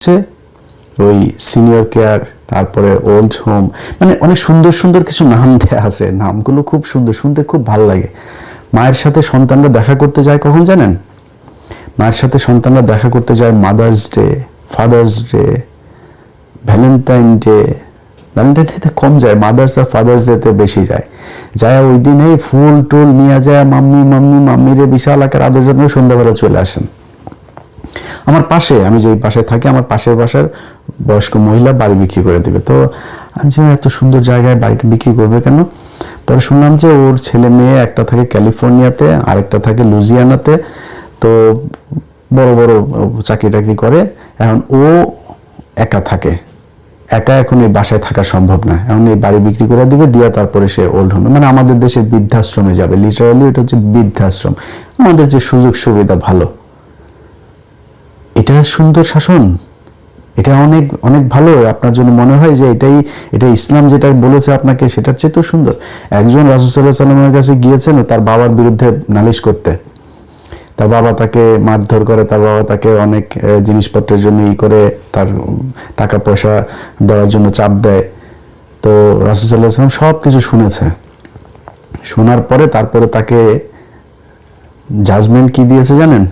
হচ্ছে ওই senior care, তারপরে ওল্ড হোম, মানে অনেক সুন্দর সুন্দর কিছু নাম দেয়া আছে। নামগুলো খুব সুন্দর, শুনতে খুব ভালো লাগে। মায়ের সাথে সন্তানরা দেখা করতে যায় কখন জানেন? মায়ের সাথে সন্তানরা দেখা করতে যায় mother's day, father's day, Valentine day. Valentine ডেতে কম যায়, মাদার্স আর ফাদার্স ডেতে বেশি যায়। যায় ওই দিনে ফুল টুল নিয়ে যায়, মাম্মি মাম্মি মাম্মিরে বিশাল আকার আদর যত্ন, সন্ধ্যাবেলা চলে আসেন। আমার পাশে, আমি যেই পাশে থাকি, আমার পাশের বাসার বয়স্ক মহিলা বাড়ি বিক্রি করে দিবে। তো আমি যে এত সুন্দর জায়গায় বাড়িটা বিক্রি করবে কেন? পরে শুনলাম যে ওর ছেলে মেয়ে, একটা থাকে ক্যালিফোর্নিয়াতে, আরেকটা থাকে লুজিয়ানাতে। তো বড় বড় চাকরি টাকরি করে। এখন ও একা থাকে, একা এখন এই বাসায় থাকা সম্ভব না। এখন এই বাড়ি বিক্রি করে দিবে, দিয়া তারপরে সে ওল্ড হোমে, মানে আমাদের দেশের বৃদ্ধাশ্রমে যাবে। লিটারালি এটা হচ্ছে বৃদ্ধাশ্রম। আমাদের যে সুযোগ সুবিধা ভালো, এটা সুন্দর শাসন, এটা অনেক অনেক ভালো। আপনার জন্য মনে হয় যে এটা ইসলাম যেটা বলেছে আপনাকে, সেটার চেয়ে তো সুন্দর। একজন রাসূল সাল্লাল্লাহু আলাইহি ওয়াসাল্লামের কাছে গিয়েছেন তার বাবার বিরুদ্ধে নালিশ করতে। তার বাবা তাকে মারধর করে, তার বাবা তাকে অনেক জিনিসপত্রের জন্য করে, তার টাকা পয়সা দেওয়ার জন্য চাপ দেয়। তো রাসূল সাল্লাল্লাহু আলাইহি ওয়াসাল্লাম সব কিছু শুনেছে। শোনার পরে তারপরে তাকে জাজমেন্ট কি দিয়েছে জানেন?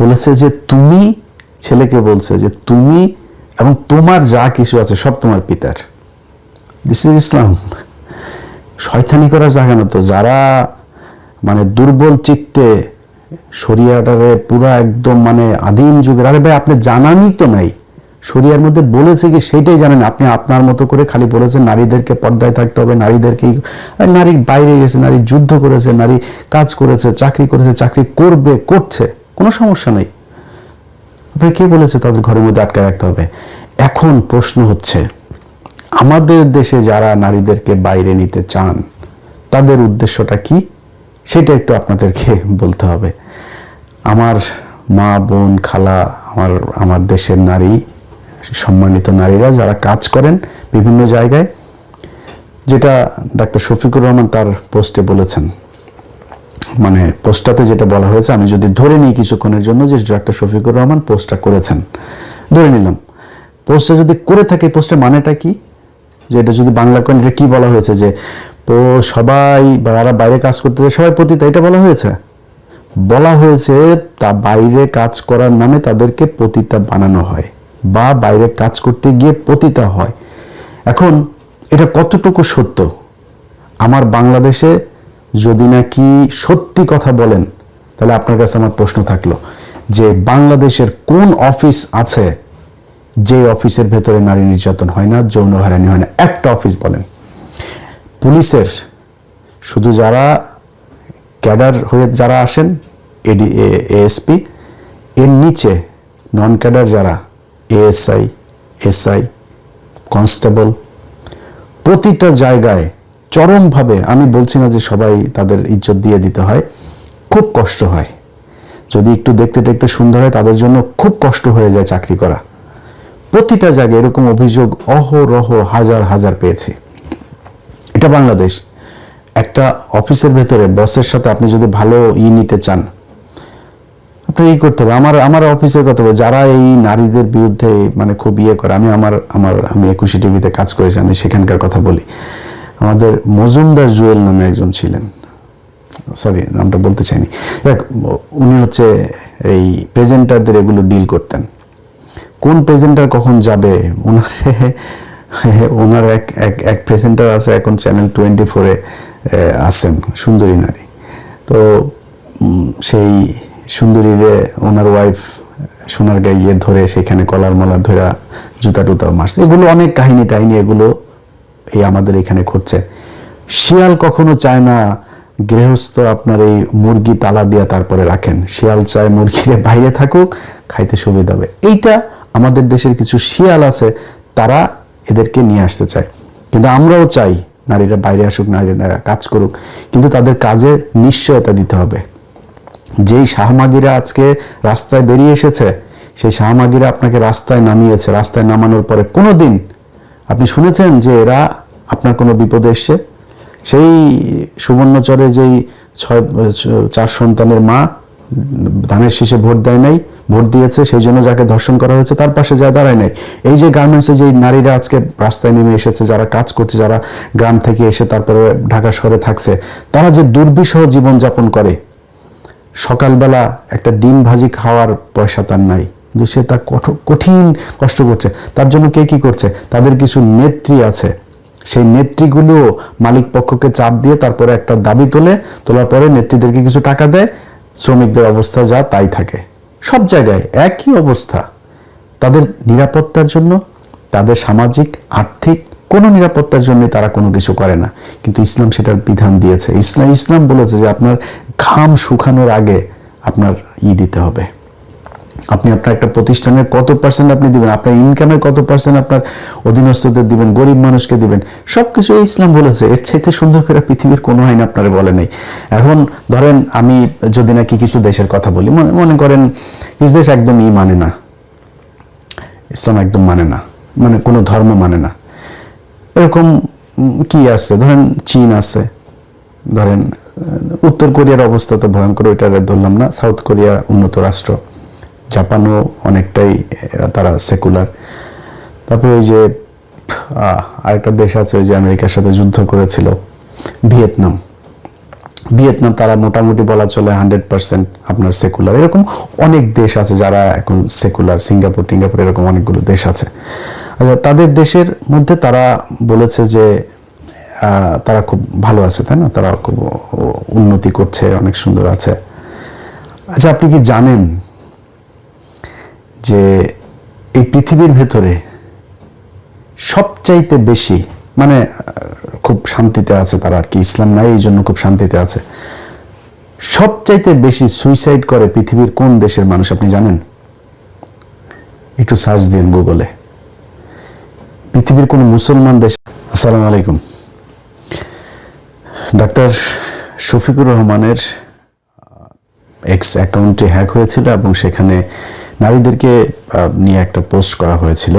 বলেছে যে তুমি, ছেলেকে বলছে যে তুমি এবং তোমার যা কিছু আছে সব তোমার পিতার। দিস ইজ ইসলাম। শয়তানি করার জায়গা না তো। যারা মানে দুর্বল চিত্তে শরিয়াটারে পুরা একদম মানে আদিম যুগের, আরে ভাই আপনি জানানই তো নাই শরিয়ার মধ্যে বলেছে কি সেইটাই জানেন। আপনি আপনার মতো করে খালি বলেছেন নারীদেরকে পর্দায় থাকতে হবে, নারীদেরকে, নারী বাইরে গেছে, নারী যুদ্ধ করেছে, নারী কাজ করেছে, চাকরি করেছে, চাকরি করবে, করছে, কোনো সমস্যা নেই। আপনার কে বলেছে তাদের ঘরের মধ্যে আটকে রাখতে হবে? এখন প্রশ্ন হচ্ছে, আমাদের দেশে যারা নারীদেরকে বাইরে নিতে চান তাদের উদ্দেশ্যটা কি, সেটা একটু আপনাদেরকে বলতে হবে। আমার মা, বোন, খালা, আমার দেশের নারী, সম্মানিত নারীরা যারা কাজ করেন বিভিন্ন জায়গায়, যেটা ডাক্তার শফিকুর রহমান তার পোস্টে বলেছেন, মানে পোস্টটাতে যেটা বলা হয়েছে, আমি যদি ধরে নিই কিছুক্ষণের জন্য যে ডাক্তার শফিকুর রহমান পোস্টটা করেছেন, ধরে নিলাম পোস্টটা যদি করে থাকে, পোস্টের মানেটা কি, যে এটা যদি বাংলা করেন, এটা কি বলা হয়েছে যে সবাই যারা বাইরে কাজ করতে যায় সবাই পতিতা, এটা বলা হয়েছে? বলা হয়েছে তা বাইরে কাজ করার নামে তাদেরকে পতিতা বানানো হয়, বা বাইরে কাজ করতে গিয়ে পতিতা হয়। এখন এটা কতটুকু সত্য? আমার বাংলাদেশে যদি নাকি সত্যি কথা বলেন, তাহলে আপনার কাছে আমার প্রশ্ন থাকলো যে বাংলাদেশের কোন অফিস আছে যে অফিসের ভেতরে নারী নির্যাতন হয় না, যৌন হয়রানি হয় না? একটা অফিস বলেন। পুলিশের শুধু যারা ক্যাডার হয়ে যারা আসেন, এএসপি, এর নিচে নন ক্যাডার যারা এএসআই, এসআই, কনস্টেবল, প্রতিটা জায়গায় চরমভাবে, আমি বলছি না যে সবাই তাদের ইজ্জত দিয়ে দিতে হয়, খুব কষ্ট হয়। যদি একটু দেখতে দেখতে সুন্দর হয়, তাদের জন্য খুব কষ্ট হয়ে যায় চাকরি করা। প্রতিটা জায়গায় এরকম অভিযোগ অহরহ হাজার হাজার পেয়েছি। এটা বাংলাদেশ। একটা অফিসের ভেতরে বসের সাথে আপনি যদি ভালো নিতে চান, আপনি করতে হবে। আমার অফিসের কথা বলে, যারা এই নারীদের বিরুদ্ধে মানে খুব করে, আমি 21 টিভিতে কাজ করেছি, আমি সেখানকার কথা বলি। আমাদের মজুমদার জুয়েল নামে একজন ছিলেন, সরি নামটা বলতে চাইনি, দেখ, উনি হচ্ছে এই প্রেজেন্টারদের এগুলো ডিল করতেন। কোন প্রেজেন্টার কখন যাবে, ওনার এক প্রেজেন্টার আছে এখন চ্যানেল 24-এ আছেন, সুন্দরী নারী। তো সেই সুন্দরীরে ওনার ওয়াইফ সোনার গায়ে গিয়ে ধরে সেখানে কলার মলার ধরে জুতা টুতা মারছে। এগুলো অনেক কাহিনী টাহিনী, এগুলো এই আমাদের এখানে ঘটছে। শিয়াল কখনো চায় না গৃহস্থ আপনার এই মুরগি তালা দিয়া তারপরে রাখেন। শিয়াল চায় মুরগিরে বাইরে থাকুক, খাইতে সুবিধা হবে। এইটা আমাদের দেশের কিছু শিয়াল আছে, তারা এদেরকে নিয়ে আসতে চায়। কিন্তু আমরাও চাই নারীরা বাইরে আসুক, নারীরা কাজ করুক, কিন্তু তাদের কাজে নিশ্চয়তা দিতে হবে। যেই শাহমাগিরা আজকে রাস্তায় বেরিয়ে এসেছে, সেই শাহমাগিরা আপনাকে রাস্তায় নামিয়েছে। রাস্তায় নামানোর পরে কোনোদিন আপনি শুনেছেন যে এরা আপনার কোনো বিপদে এসছে? সেই সুবর্ণচরে যেই 4 সন্তানের মা, ধানের শীষে ভোট দেয় নাই, ভোট দিয়েছে, সেই জন্য যাকে ধর্ষণ করা হয়েছে তার পাশে যা দাঁড়ায় নাই। এই যে গার্মেন্টসে যে নারীরা আজকে রাস্তায় নেমে এসেছে, যারা কাজ করছে, যারা গ্রাম থেকে এসে তারপরে ঢাকা শহরে থাকছে, তারা যে দুর্বিষহ জীবনযাপন করে, সকালবেলা একটা ডিম ভাজি খাওয়ার পয়সা তার নাই, কিন্তু সে তার কঠিন কষ্ট করছে। তার জন্য কে কি করছে? তাদের কিছু নেত্রী আছে, সেই নেত্রীগুলো মালিক পক্ষকে চাপ দিয়ে তারপরে একটা দাবি তোলার পরে নেত্রীদেরকে কিছু টাকা দেয়, শ্রমিকদের অবস্থা যা তাই থাকে। সব জায়গায় একই অবস্থা। তাদের নিরাপত্তার জন্য, তাদের সামাজিক আর্থিক কোনো নিরাপত্তার জন্য তারা কোনো কিছু করে না, কিন্তু ইসলাম সেটার বিধান দিয়েছে। ইসলাম বলেছে যে আপনার ঘাম শুকানোর আগে আপনার দিতে হবে। আপনি আপনার একটা প্রতিষ্ঠানের কত পার্সেন্ট আপনি দিবেন, আপনার ইনকামের কত পার্সেন্ট আপনার অধীনস্থদের দিবেন, গরিব মানুষকে দিবেন, সবকিছু ইসলাম বলেছে। এর চাইতে সুন্দর করে পৃথিবীর কোনো আইন আপনারা বলে নেই। এখন ধরেন আমি যদি নাকি কিছু দেশের কথা বলি, মনে করেন কিছু দেশ একদমই মানে না, ইসলাম একদম মানে না, মানে কোনো ধর্ম মানে না, এরকম কি আছে? ধরেন চীন আছে, ধরেন উত্তর কোরিয়ার অবস্থা তো ভয়ঙ্কর, ওইটা ধরলাম না, সাউথ কোরিয়া উন্নত রাষ্ট্র, জাপানও অনেকটাই তারা সেকুলার। তারপরে ওই যে আরেকটা দেশ আছে ওই যে আমেরিকার সাথে যুদ্ধ করেছিল, ভিয়েতনাম, তারা মোটামুটি বলা চলে 100% আপনার সেকুলার। এরকম অনেক দেশ আছে যারা এখন সেকুলার, সিঙ্গাপুর এরকম অনেকগুলো দেশ আছে। আচ্ছা, তাদের দেশের মধ্যে তারা বলেছে যে তারা খুব ভালো আছে, তাই না? তারা খুব উন্নতি করছে, অনেক সুন্দর আছে। আচ্ছা, আপনি কি জানেন যে এই পৃথিবীর ভেতরে সবচাইতে বেশি, মানে খুব শান্তিতে আছে তারা, আর কি ইসলাম নাই এই জন্য খুব শান্তিতে আছে, সবচাইতে বেশি সুইসাইড করে পৃথিবীর কোন দেশের মানুষ আপনি জানেন? একটু সার্চ দিন গুগলে, পৃথিবীর কোন মুসলমান দেশ। আসসালামু আলাইকুম। ডাক্তার শফিকুর রহমানের এক্স অ্যাকাউন্টে হ্যাক হয়েছিল এবং সেখানে নারীদেরকে নিয়ে একটা পোস্ট করা হয়েছিল।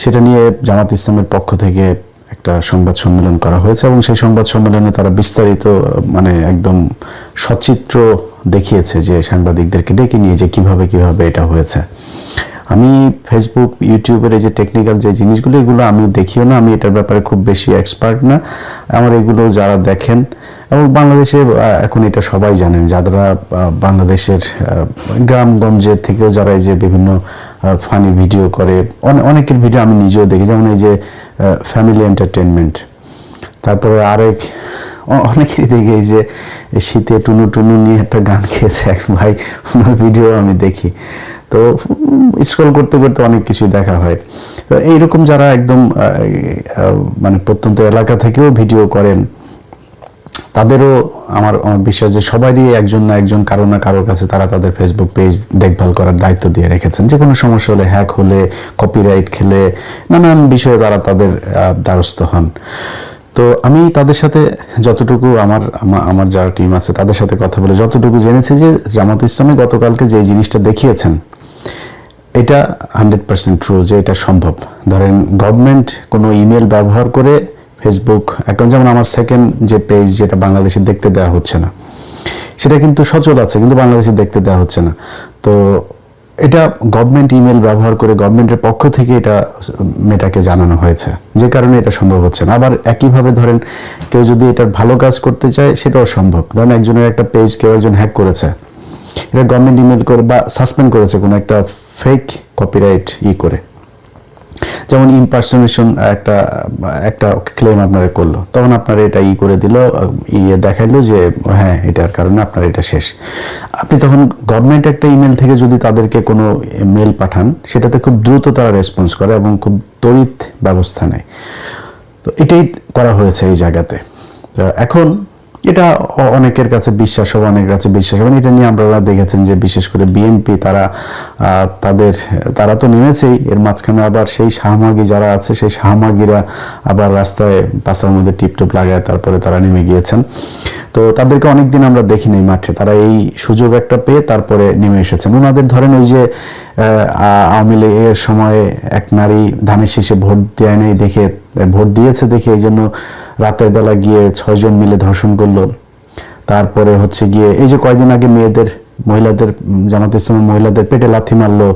সেটা নিয়ে জামাত ইসলামের পক্ষ থেকে একটা সংবাদ সম্মেলন করা হয়েছে এবং সেই সংবাদ সম্মেলনে তারা বিস্তারিত, মানে একদম সচিত্র দেখিয়েছে যে সাংবাদিকদেরকে ডেকে নিয়ে যে কিভাবে এটা হয়েছে। আমি ফেসবুক, ইউটিউবের এই যে টেকনিক্যাল যে জিনিসগুলো, এগুলো আমি দেখিও না, আমি এটার ব্যাপারে খুব বেশি এক্সপার্ট না। আমার এগুলো যারা দেখেন, এবং বাংলাদেশে এখন এটা সবাই জানেন, যারা বাংলাদেশের গ্রামগঞ্জের থেকেও যারা এই যে বিভিন্ন ফানি ভিডিও করে, অনেকের ভিডিও আমি নিজেও দেখি, যেমন এই যে ফ্যামিলি এন্টারটেনমেন্ট, তারপরে অনেকেরই দেখি এই যে শীতে টুনু নিয়ে একটা গান গেয়েছে এক ভাই, ওনার ভিডিও আমি দেখি। তো স্ক্রল করতে অনেক কিছু দেখা হয়। তো এইরকম যারা একদম মানে প্রত্যন্ত এলাকা থেকেও ভিডিও করেন, তাদেরও আমার বিশ্বাস যে সবারই একজন না একজন, কারো না কারোর কাছে তারা তাদের ফেসবুক পেজ দেখভাল করার দায়িত্ব দিয়ে রেখেছেন। যে কোনো সমস্যা হলে, হ্যাক হলে, কপিরাইট খেলে, নানান বিষয়ে তারা তাদের দ্বারস্থ হন। তো আমি তাদের সাথে যতটুকু আমার যারা টিম আছে তাদের সাথে কথা বলে যতটুকু জেনেছি যে জামাত ইসলামী গতকালকে যে জিনিসটা দেখিয়েছেন, এটা 100% ট্রু, যে এটা সম্ভব। ধরেন গভর্নমেন্ট কোনো ইমেল ব্যবহার করে ফেসবুক অ্যাকাউন্ট, যেমন আমার সেকেন্ড যে পেজ, যেটা বাংলাদেশে দেখতে দেওয়া হচ্ছে না, সেটা কিন্তু সচল আছে, কিন্তু বাংলাদেশে দেখতে দেওয়া হচ্ছে না। তো এটা গভর্নমেন্ট ইমেল ব্যবহার করে গভর্নমেন্টের পক্ষ থেকে এটা মেটাকে জানানো হয়েছে, যে কারণে এটা সম্ভব হচ্ছে না। আবার একইভাবে ধরেন কেউ যদি এটার ভালো কাজ করতে চায়, সেটাও সম্ভব। ধরেন একজনের একটা পেজ কেউ একজন হ্যাক করেছে, এটা গভর্নমেন্ট ইমেল করে বা সাসপেন্ড করেছে কোনো একটা ফেক কপিরাইট করে, যেমন ইমপারসোনেশন একটা ক্লেম আপনারা করলো, তখন আপনারা এটা করে দিল, দেখাইলো যে হ্যাঁ এটার কারণে আপনার এটা শেষ। আপনি তখন গভর্নমেন্ট একটা ইমেল থেকে যদি তাদেরকে কোনো মেল পাঠান, সেটাতে খুব দ্রুত তারা রেসপন্স করে এবং খুব তড়িৎ ব্যবস্থা নেয়। তো এটাই করা হয়েছে এই জায়গাতে। এখন এটা অনেকের কাছে বিশ্বাস হবে, অনেকের কাছে বিশ্বাস হবে না। এটা নিয়ে আপনারা দেখেছেন যে বিশেষ করে বিএনপি তারা তো নেমেছেই, এর মাঝখানে আবার সেই শাহমাগি যারা আছে, সেই শাহমাগিরা আবার রাস্তায় পাশার মধ্যে টিপটপ লাগায় তারপরে তারা নেমে গিয়েছেন। তো তাদেরকে অনেকদিন আমরা দেখি নাই মাঠে, তারা এই সুযোগ একটা পেয়ে তারপরে নেমে এসেছেন। ওনাদের ধরেন ওই যে আওয়ামী লীগের সময়ে এক নারী ধানের শীষে ভোট দিয়েছে দেখে এই জন্য রাতের বেলা গিয়ে 6 জন মিলে ধর্ষণ করলো। তারপরে হচ্ছে গিয়ে এই যে কয়দিন আগে মেয়েদের মহিলাদের, জামাত ইসলামের মহিলাদের পেটে লাথি মারলো,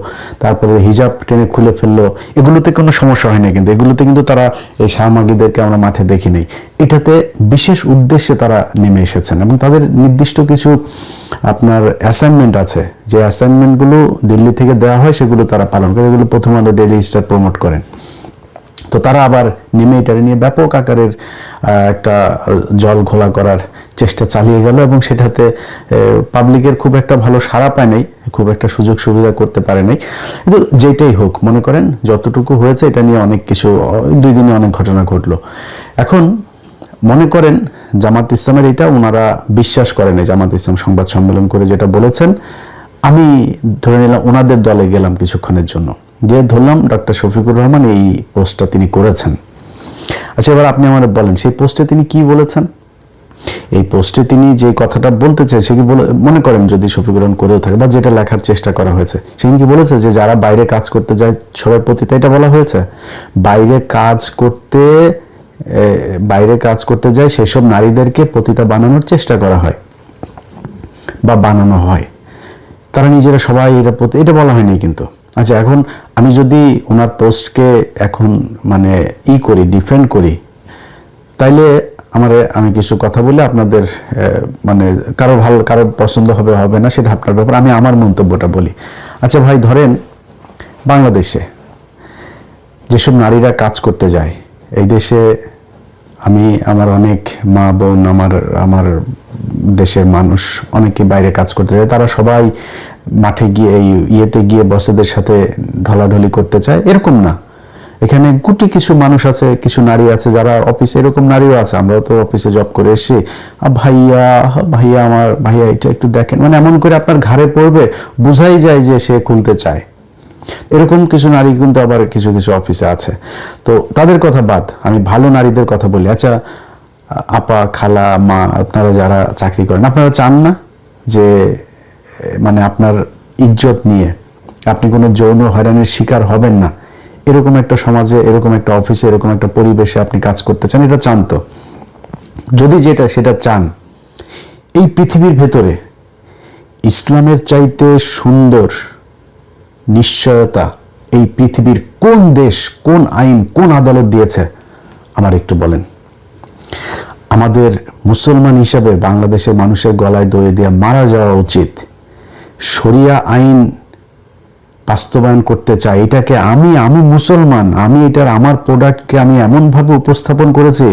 তারপরে হিজাব টেনে খুলে ফেললো, এগুলোতে কোনো সমস্যা হয় না, কিন্তু এগুলোতে কিন্তু তারা এই শাহমাগীদেরকে আমরা মাঠে দেখি নাই। এটাতে বিশেষ উদ্দেশ্যে তারা নেমে এসেছেন এবং তাদের নির্দিষ্ট কিছু আপনার অ্যাসাইনমেন্ট আছে, যে অ্যাসাইনমেন্টগুলো দিল্লি থেকে দেওয়া হয় সেগুলো তারা পালন করে, এগুলো প্রথম আলো, ডেইলি স্টার প্রমোট করেন। তো তারা আবার নেমে এটারে নিয়ে ব্যাপক আকারের একটা জল ঘোলা করার চেষ্টা চালিয়ে গেল এবং সেটাতে পাবলিকের খুব একটা ভালো সাড়া পায় নাই, খুব একটা সুযোগ সুবিধা করতে পারে নাই। কিন্তু যেটাই হোক, মনে করেন যতটুকু হয়েছে এটা নিয়ে অনেক কিছু, 2 দিনে অনেক ঘটনা ঘটলো। এখন মনে করেন জামাত ইসলামের এটা ওনারা বিশ্বাস করেন, জামাত ইসলাম সংবাদ সম্মেলন করে যেটা বলেছেন, আমি ধরে নিলাম ওনাদের দলে গেলাম কিছুক্ষণের জন্য, গিয়ে ধরলাম ডক্টর শফিকুর রহমান এই পোস্টটা তিনি করেছেন। আচ্ছা, এবার আপনি আমার বলেন সেই পোস্টে তিনি কি বলেছেন? এই পোস্টে তিনি যে কথাটা বলতে চাই সে কি মনে করেন যদি শফিকুর রহমান করেও থাকে বা যেটা লেখার চেষ্টা করা হয়েছে, সেখানে কি বলেছে যে যারা বাইরে কাজ করতে যায় সবাই পতিতা? এটা বলা হয়েছে? বাইরে কাজ করতে যায় সেসব নারীদেরকে পতিতা বানানোর চেষ্টা করা হয় বা বানানো হয়, তারা নিজেরা সবাই এটা বলা হয়নি কিন্তু। আচ্ছা, এখন আমি যদি ওনার পোস্টকে এখন মানে ডিফেন্ড করি, তাইলে আমি কিছু কথা বলে আপনাদের মানে কারো পছন্দ হবে না, সেটা আপনার ব্যাপার, আমি আমার মন্তব্যটা বলি। আচ্ছা ভাই, ধরেন বাংলাদেশে যেসব নারীরা কাজ করতে যায়, এই দেশে আমার অনেক মা বোন, আমার দেশের মানুষ অনেকে বাইরে কাজ করতে যায়, তারা সবাই মাঠে গিয়ে ইয়েতে গিয়ে বসেদের সাথে ঢলাঢলি করতে চায়, এরকম না। এখানে গুটি কিছু মানুষ আছে, কিছু নারী আছে যারা অফিসে, এরকম নারীও আছে, আমরাও তো অফিসে জব করে এসেছি, ভাইয়া এটা একটু দেখেন, মানে এমন করে আপনার ঘাড়ে পড়বে, বোঝাই যায় যে সে খুলতে চায়। এরকম কিছু নারী কিন্তু আবার কিছু কিছু অফিসে আছে। তো তাদের কথা বাদ, আমি ভালো নারীদের কথা বলি। আচ্ছা আপা, খালা, মা, আপনারা যারা চাকরি করেন, আপনারা চান না যে মানে আপনার ইজ্জত নিয়ে আপনি কোনো যৌন হয়রানির শিকার হবেন না, এরকম একটা সমাজে, এরকম একটা অফিসে, এরকম একটা পরিবেশে আপনি কাজ করতে চান? এটা চান তো? যদি সেটা চান, এই পৃথিবীর ভেতরে ইসলামের চাইতে সুন্দর নিশ্চয়তা এই পৃথিবীর কোন দেশ, কোন আইন, কোন আদালত দিয়েছে আমার একটু বলেন। আমাদের মুসলমান হিসেবে বাংলাদেশের মানুষের গলায় দড়ি দিয়ে মারা যাওয়া উচিত। শরিয়া আইন বাস্তবায়ন করতে চাই, এটাকে আমি মুসলমান, আমার প্রোডাক্টকে আমি এমনভাবে উপস্থাপন করেছি,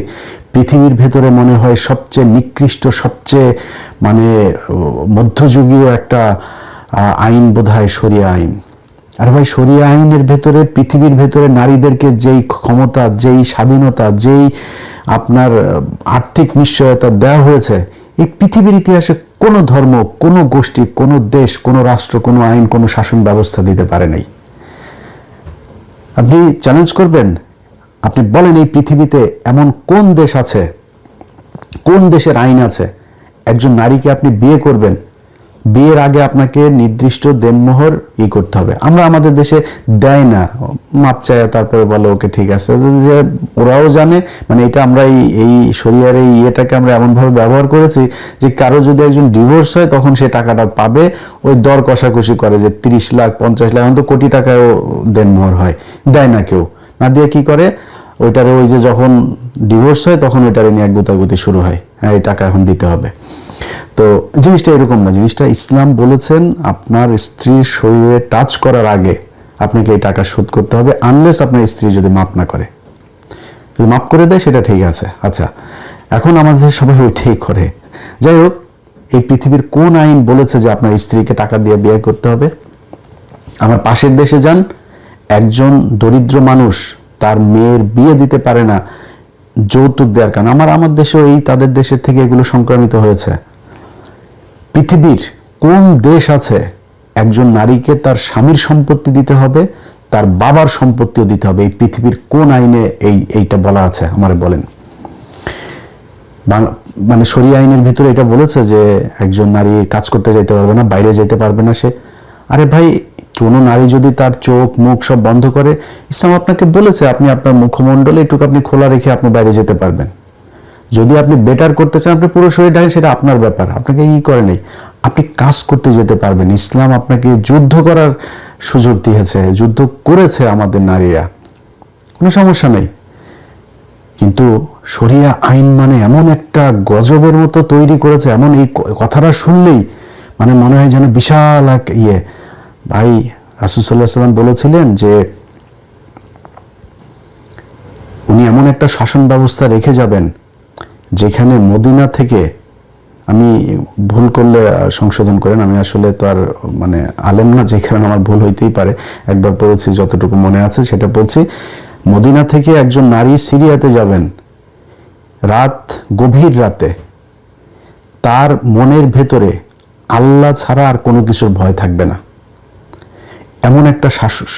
পৃথিবীর ভেতরে মনে হয় সবচেয়ে নিকৃষ্ট, সবচেয়ে মানে মধ্যযুগীয় একটা আইন বোধহয় শরিয়া আইন। আর ভাই, শরিয়া আইনের ভেতরে, পৃথিবীর ভেতরে নারীদেরকে যেই ক্ষমতা, যেই স্বাধীনতা, যেই আপনার আর্থিক নিশ্চয়তা দেওয়া হয়েছে, এই পৃথিবীর ইতিহাসে কোনো ধর্ম, কোনো গোষ্ঠী, কোনো দেশ, কোনো রাষ্ট্র, কোনো আইন, কোনো শাসন ব্যবস্থা দিতে পারে নাই। আপনি চ্যালেঞ্জ করবেন, আপনি বলেন এই পৃথিবীতে এমন কোন দেশ আছে, কোন দেশের আইন আছে, একজন নারীকে আপনি বিয়ে করবেন, বিয়ের আগে আপনাকে নির্দিষ্ট দেনমোহর করতে হবে। আমরা আমাদের দেশে দেয় না, মাপ চায়, তারপরে বলে ওকে ঠিক আছে, যে ওরাও জানে, মানে এটা আমরা এই শরিয়ার এই ইয়েটাকে আমরা এমনভাবে ব্যবহার করেছি যে কারো যদি একজন ডিভোর্স হয় তখন সে টাকাটা পাবে, ওই দর কষাকষি করে যে 30 লাখ 50 লাখ, এখন তো কোটি টাকায়ও দেনমোহর হয়, দেয় না কেউ, না দিয়ে কি করে ওইটারে, ওই যে যখন ডিভোর্স হয় তখন ওইটারে নিয়ে এক গুতাগুতি শুরু হয়, হ্যাঁ এই টাকা এখন দিতে হবে। তো জিনিসটা এরকম না, জিনিসটা ইসলাম বলেছেন আপনার স্ত্রীর শরীরে টাচ করার আগে আপনাকে এই টাকা শোধ করতে হবে, আনলেস আপনার স্ত্রী যদি মাপ না করে। যদি মাপ করে দেয় সেটা ঠিক আছে। আচ্ছা, এখন আমাদের সবাই ওইটাই করে। যাই হোক, এই পৃথিবীর কোন আইন বলেছে যে আপনার স্ত্রীকে টাকা দিয়ে বিয়ে করতে হবে? আমার পাশের দেশে যান, একজন দরিদ্র মানুষ তার মেয়ের বিয়ে দিতে পারে না যৌতুক দেওয়ার কারণে। আমার দেশেও তাদের দেশের থেকে এগুলো সংক্রামিত হয়েছে। পৃথিবীর কোন দেশ আছে একজন নারীকে তার স্বামীর সম্পত্তি দিতে হবে, তার বাবার সম্পত্তিও দিতে হবে? এই পৃথিবীর কোন আইনে এইটা বলা আছে আমার বলেন? মানে শরিয়া আইনের ভিতরে এটা বলেছে যে একজন নারী কাজ করতে যেতে পারবে না, বাইরে যেতে পারবে না সে? আরে ভাই, কোনো নারী যদি তার চোখ মুখ সব বন্ধ করে, ইসলাম আপনাকে বলেছে আপনি আপনার মুখমণ্ডলে একটু আপনি খোলা রেখে আপনি বাইরে যেতে পারবেন। যদি আপনি বেটার করতে চান, আপনি পুরো শরীর ঢাকেন, সেটা আপনার ব্যাপার, আপনাকে করে নেই। আপনি কাজ করতে যেতে পারবেন। ইসলাম আপনাকে যুদ্ধ করার সুযোগ দিয়েছে, যুদ্ধ করেছে আমাদের নারীরা, কোনো সমস্যা নেই। কিন্তু শরিয়া আইন মানে এমন একটা গজবের মতো তৈরি করেছে, এমন এই কথাটা শুনলেই মানে মনে হয় যেন বিশাল এক ভাই রাসূল সাল্লাল্লাহু আলাইহি ওয়াসাল্লাম বলেছিলেন যে উনি এমন একটা শাসন ব্যবস্থা রেখে যাবেন যেখানে মদিনা থেকে, আমি ভুল করলে সংশোধন করেন, আমি আসলে তো আর মানে আলেম না, যেখানে আমার ভুল হইতেই পারে, একবার পড়েছি যতটুকু মনে আছে সেটা বলছি। মদিনা থেকে একজন নারী সিরিয়াতে যাবেন, গভীর রাতে, তার মনের ভেতরে আল্লাহ ছাড়া আর কোনো কিছুর ভয় থাকবে না, এমন একটা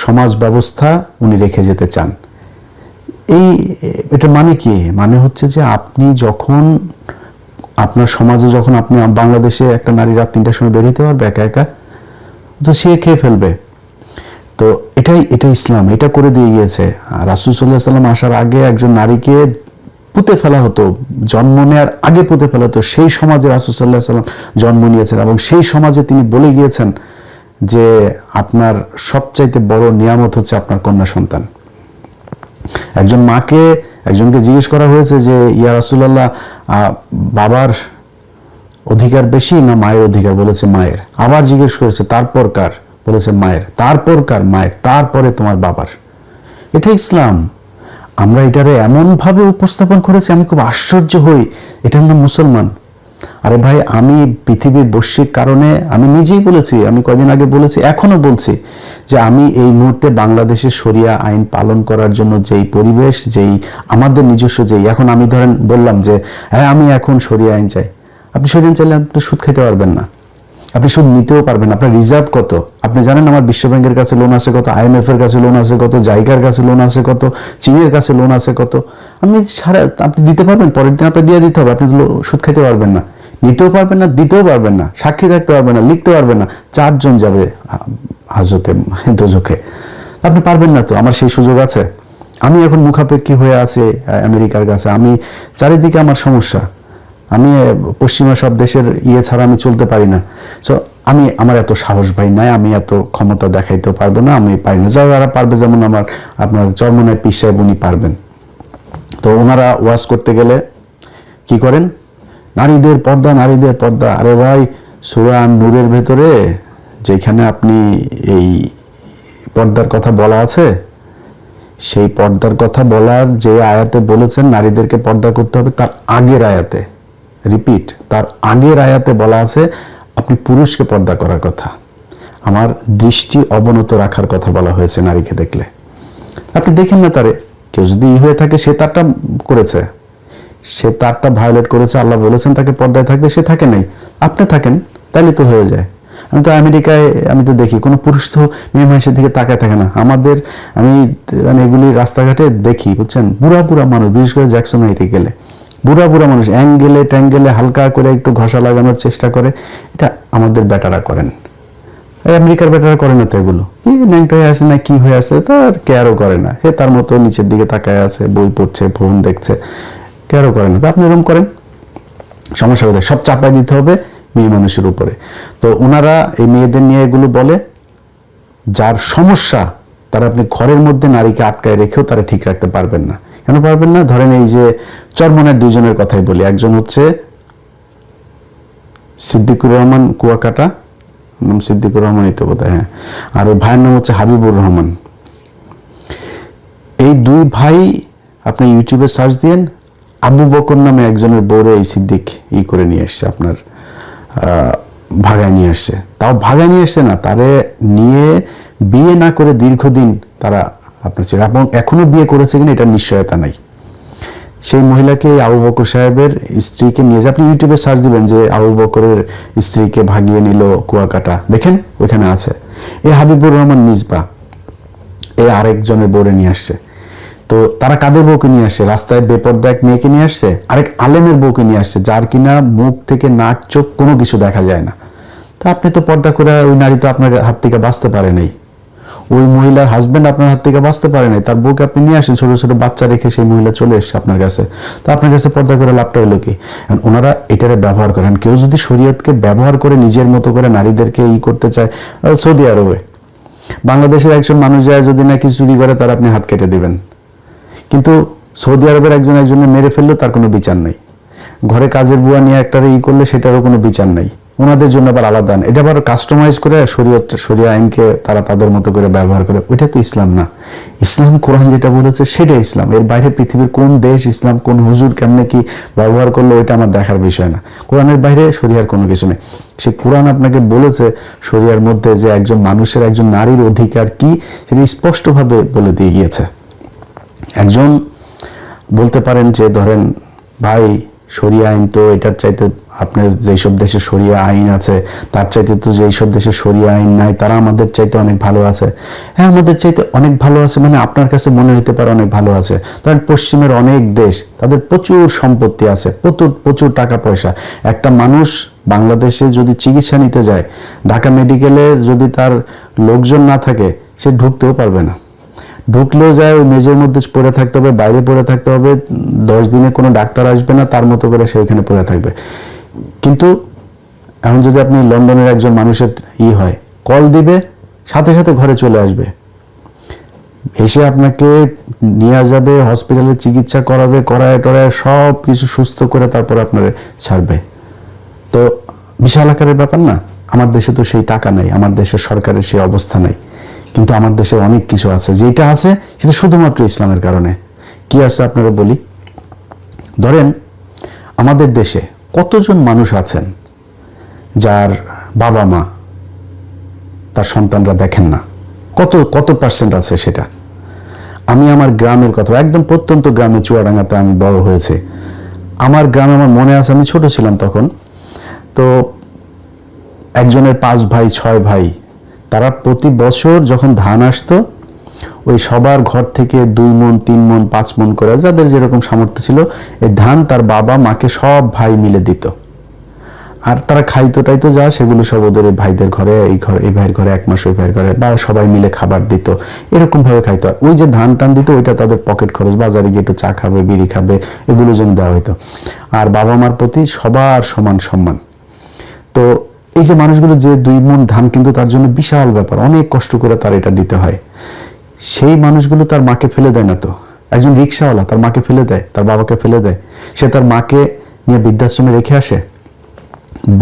সমাজ ব্যবস্থা উনি রেখে যেতে চান। এটা মানে কি? মানে হচ্ছে যে আপনি যখন আপনার সমাজে, যখন আপনি বাংলাদেশে একটা নারী রাত 3টার সময় বের হইতে পারবে একা একা, তো সে খেয়ে ফেলবে। তো এটাই ইসলাম, এটা করে দিয়ে গিয়েছে। রাসূল সাল্লাল্লাহু আলাইহি ওয়াসাল্লাম আসার আগে একজন নারীকে পুঁতে ফেলা হতো, জন্ম নেওয়ার আগে পুঁতে ফেলা হতো। সেই সমাজে রাসূল সাল্লাল্লাহু আলাইহি ওয়াসাল্লাম জন্ম নিয়েছেন এবং সেই সমাজে তিনি বলে গিয়েছেন যে আপনার সবচাইতে বড় নিয়ামত হচ্ছে আপনার কন্যা সন্তান। একজনকে জিজ্ঞেস করা হয়েছে যে ইয়া রাসূলুল্লাহ, বাবার অধিকার বেশি না মায়ের অধিকার? বলেছে মায়ের। আবার জিজ্ঞেস করেছে তারপর কার? বলেছে মায়ের। তারপর কার? মায়ের। তারপরে তোমার বাবার। এটা ইসলাম। আমরা এটারে এমনভাবে উপস্থাপন করেছি, আমি খুব আশ্চর্য হই, এটার নাম মুসলমান। আরে ভাই, আমি পৃথিবীর বৈশ্বিক কারণে, আমি নিজেই বলেছি, আমি কদিন আগে বলেছি, এখনো বলছি যে আমি এই মুহূর্তে বাংলাদেশের শরিয়া আইন পালন করার জন্য যেই পরিবেশ, যেই আমাদের নিজস্ব, এখন আমি ধরেন বললাম যে হ্যাঁ আমি এখন শরিয়া আইন চাই, আপনি শরিয়া আইন চাইলে আপনি সুদ খেতে পারবেন না, আপনি সুদ নিতেও পারবেন না। আপনার রিজার্ভ কত? আপনি জানেন আমার বিশ্ব ব্যাংকের কাছে লোন আছে কত, IMF এর কাছে লোন আছে কত, জাইকার কাছে লোন আছে কত, চীনের কাছে লোন আছে কত। আপনি দিতে পারবেন? পরের দিন আপনি দিয়ে দিতে হবে, আপনি সুদ খেতে পারবেন না, নিতেও পারবেন না, দিতেও পারবেন না, সাক্ষী থাকতে পারবেন না, লিখতে পারবেন না। 4 জন যাবে হাজতে, দোজখে। আপনি পারবেন না তো। আমার সেই সুযোগ আছে? আমি এখন মুখাপেক্ষী হয়ে আছি আমেরিকার কাছে, আমি চারিদিকে আমার সমস্যা, আমি পশ্চিমা সব দেশের ছাড়া আমি চলতে পারি না। সো আমার এত সাহস ভাই নাই, আমি এত ক্ষমতা দেখাইতেও পারবো না, আমি পারি না। যারা পারবে, যেমন আপনার চরমনায় পীর সাহেব, উনি পারবেন। তো ওনারা ওয়াজ করতে গেলে কি করেন? নারীদের পর্দা, নারীদের পর্দা। আরে ভাই, সূরা নূরের ভেতরে যেখানে আপনি এই পর্দার কথা বলা আছে, সেই পর্দার কথা বলার যে আয়াতে বলেছেন নারীদেরকে পর্দা করতে হবে, তার আগের আয়াতে, রিপিট, তার আগের আয়াতে বলা আছে আপনি পুরুষকে পর্দা করার কথা, আমার দৃষ্টি অবনত রাখার কথা বলা হয়েছে নারীকে দেখলে। আপনি দেখেন না তারে, কেউ যদি হয়ে থাকে, সে তারটা করেছে, সে তারটা ভায়োলেট করেছে, আল্লাহ বলেছেন তাকে পর্দায় থাকতে, সে থাকে নাই, আপনি থাকেন, তাইলে তো হয়ে যায়। আমি তো আমেরিকায়, আমি তো দেখি কোনো পুরুষ তো মেয়ে মানুষের দিকে তাকায় থাকে না। আমি মানে এগুলি রাস্তাঘাটে দেখি, বুঝছেন, বুড়া বুড়া মানুষ, বিশেষ করে জ্যাকসন হাইটে গেলে বুড়া বুড়া মানুষ ট্যাঙ্গেলে হালকা করে একটু ঘষা লাগানোর চেষ্টা করে। এটা আমাদের বেটারা করেন, আমেরিকার বেটারা করে না তো। এগুলো কি ন্যাংটা হয়ে আছে না কি হয়ে আছে, তার কেয়ারও করে না, সে তার মতো নিচের দিকে তাকায় আছে, বই পড়ছে, ফোন দেখছে, কেয়ারও করে না। তো আপনি এরকম করেন, সমস্যা কোথায়? সব চাপাই দিতে হবে মেয়ে মানুষের উপরে। তো ওনারা এই মেয়েদের নিয়ে এগুলো বলে, যার সমস্যা, তারা আপনি ঘরের মধ্যে নারীকে আটকায় রেখেও তারা ঠিক রাখতে পারবেন না। কেন পারবেন না? ধরেন এই যে চরমনের 2 জনের কথাই বলি, একজন হচ্ছে সিদ্দিকুর রহমান কুয়াকাটা, নাম সিদ্দিকুর রহমানই তো বোধহয়, হ্যাঁ, আর ওর ভাইয়ের নাম হচ্ছে হাবিবুর রহমান। এই 2 ভাই আপনি ইউটিউবে সার্চ দিয়েন, আবু বকর নামে একজনের বউরে এই সিদ্দিক করে নিয়ে আসছে, আপনার ভাগায় নিয়ে আসছে। তাও ভাগায় নিয়ে আসছে না, তারে নিয়ে বিয়ে না করে দীর্ঘদিন তারা আপনার ছিল, এবং এখনো বিয়ে করেছে কিনা এটা নিশ্চয়তা নাই। সেই মহিলাকে আবু বকর সাহেবের স্ত্রীকে নিয়ে যায়, আপনি ইউটিউবে সার্চ দিবেন যে আবু বকরের স্ত্রীকে ভাগিয়ে নিল কুয়াকাটা, দেখেন ওইখানে আছে। এই হাবিবুর রহমান মিসবা এই আরেকজনের বউরে নিয়ে আসছে। তো তারা কাদের বউকে নিয়ে আসছে? রাস্তায় বেপর্দা এক মেয়েকে নিয়ে আসছে, আরেক আলেমের বউকে নিয়ে আসছে, যার কিনা মুখ থেকে নাক চোখ কোনো কিছু দেখা যায় না। তা আপনি তো পর্দা করে, ওই নারী তো আপনার হাত থেকে বাঁচতে পারে নাই। ওই মহিলার হাজবেন্ড আপনার হাত থেকে বাঁচতে পারে নাই, তার বউকে আপনি নিয়ে আসেন, ছোট ছোট বাচ্চা রেখে সেই মহিলা চলে এসছে আপনার কাছে, তো আপনার কাছে পর্দা করে লাভটা হলো কি? ওনারা এটারে ব্যবহার করেন। কেউ যদি শরীয়তকে ব্যবহার করে নিজের মতো করে নারীদেরকে করতে চায়, সৌদি আরবে বাংলাদেশের একজন মানুষ যায় যদি নাকি চুরি করে, তার আপনি হাত কেটে দিবেন, কিন্তু সৌদি আরবের একজনের মেরে ফেললেও তার কোনো বিচার নাই। ঘরে কাজের বুয়া নিয়ে একটা করলে সেটারও কোনো বিচার নাই। ওনাদের জন্য আবার আলাদা, এটা আবার কাস্টমাইজ করে শরিয়া আইনকে তারা তাদের মতো করে ব্যবহার করে। ওইটা তো ইসলাম না। ইসলাম কোরআন যেটা বলেছে সেটাই ইসলাম। এর বাইরে পৃথিবীর কোন দেশ ইসলাম, কোন হুজুর কেমনে কি ব্যবহার করলো, ওইটা আমার দেখার বিষয় না। কোরআনের বাইরে শরিয়ার কোনো কিছু নেই। সে কোরআন আপনাকে বলেছে শরিয়ার মধ্যে যে একজন মানুষের, একজন নারীর অধিকার কি, সেটা স্পষ্টভাবে বলে দিয়ে গিয়েছে। একজন বলতে পারেন যে ধরেন ভাই শরিয়া আইন তো এটার চাইতে আপনার যেসব দেশে শরিয়া আইন আছে তার চাইতে তো যেসব দেশে শরিয়া আইন নাই তারা আমাদের চাইতে অনেক ভালো আছে। হ্যাঁ, আমাদের চাইতে অনেক ভালো আছে মানে আপনার কাছে মনে হতে পারে অনেক ভালো আছে। ধরেন পশ্চিমের অনেক দেশ, তাদের প্রচুর সম্পত্তি আছে, প্রচুর টাকা পয়সা। একটা মানুষ বাংলাদেশে যদি চিকিৎসা নিতে যায়, ঢাকা মেডিকেলে যদি তার লোকজন না থাকে, সে ঢুকতেও পারবে না। ঢুকলেও যায় ওই মেজের মধ্যে পড়ে থাকতে হবে, বাইরে পড়ে থাকতে হবে, 10 দিনে কোনো ডাক্তার আসবে না, তার মতো করে সে ওইখানে পড়ে থাকবে। কিন্তু এখন যদি আপনি লন্ডনের একজন মানুষের হয়, কল দিবে, সাথে সাথে ঘরে চলে আসবে, এসে আপনাকে নিয়ে যাবে, হসপিটালে চিকিৎসা করাবে, করায় টরায় সব কিছু সুস্থ করে তারপর আপনার ছাড়বে। তো বিশাল আকারের ব্যাপার না? আমার দেশে তো সেই টাকা নাই, আমার দেশের সরকারের সেই অবস্থা নাই, কিন্তু আমার দেশে অনেক কিছু আছে। যেটা আছে সেটা শুধুমাত্র ইসলামের কারণে। কি আছে আপনারা বলি। ধরেন আমাদের দেশে কতজন মানুষ আছেন যার বাবা মা তার সন্তানরা দেখেন না? কত পার্সেন্ট আছে সেটা? আমি আমার গ্রামের কথা, একদম প্রত্যন্ত গ্রামে চুয়াডাঙ্গাতে আমি বড় হয়েছে। আমার গ্রামে আমার মনে আছে, আমি ছোট ছিলাম তখন, তো একজনের 5 ভাই 6 ভাই, তারা প্রতি বছর যখন ধান আসতো ওই সবার ঘর থেকে 2 মণ 3 মণ 5 মণ করে, যাদের যেরকম সামর্থ্য ছিল, এই ধান তার বাবা মাকে সব ভাই মিলে দিত। আর তারা খাইতো টাইতো যা, সেগুলো সব ওদের ভাইদের ঘরে, এই ভাইয়ের ঘরে 1 মাস, ওই ভাইয়ের ঘরে, বা সবাই মিলে খাবার দিত, এরকম ভাবে খাইতো। আর ওই যে ধান টান দিত, ওইটা তাদের পকেট খরচ, বাজারে গিয়ে একটু চা খাবে, বিড়ি খাবে, এগুলো জন্য দেওয়া হইতো। আর বাবা মার প্রতি সবার সমান সম্মান। তো এই যে মানুষগুলো যে 2 মণ ধান, কিন্তু তার জন্য বিশাল ব্যাপার, অনেক কষ্ট করে তার এটা দিতে হয়। সেই মানুষগুলো তার মাকে ফেলে দেয় না তো। একজন রিক্সাওয়ালা তার মাকে ফেলে দেয়, তার বাবাকে ফেলে দেয়, সে তার মাকে নিয়ে বৃদ্ধাশ্রমে রেখে আসে?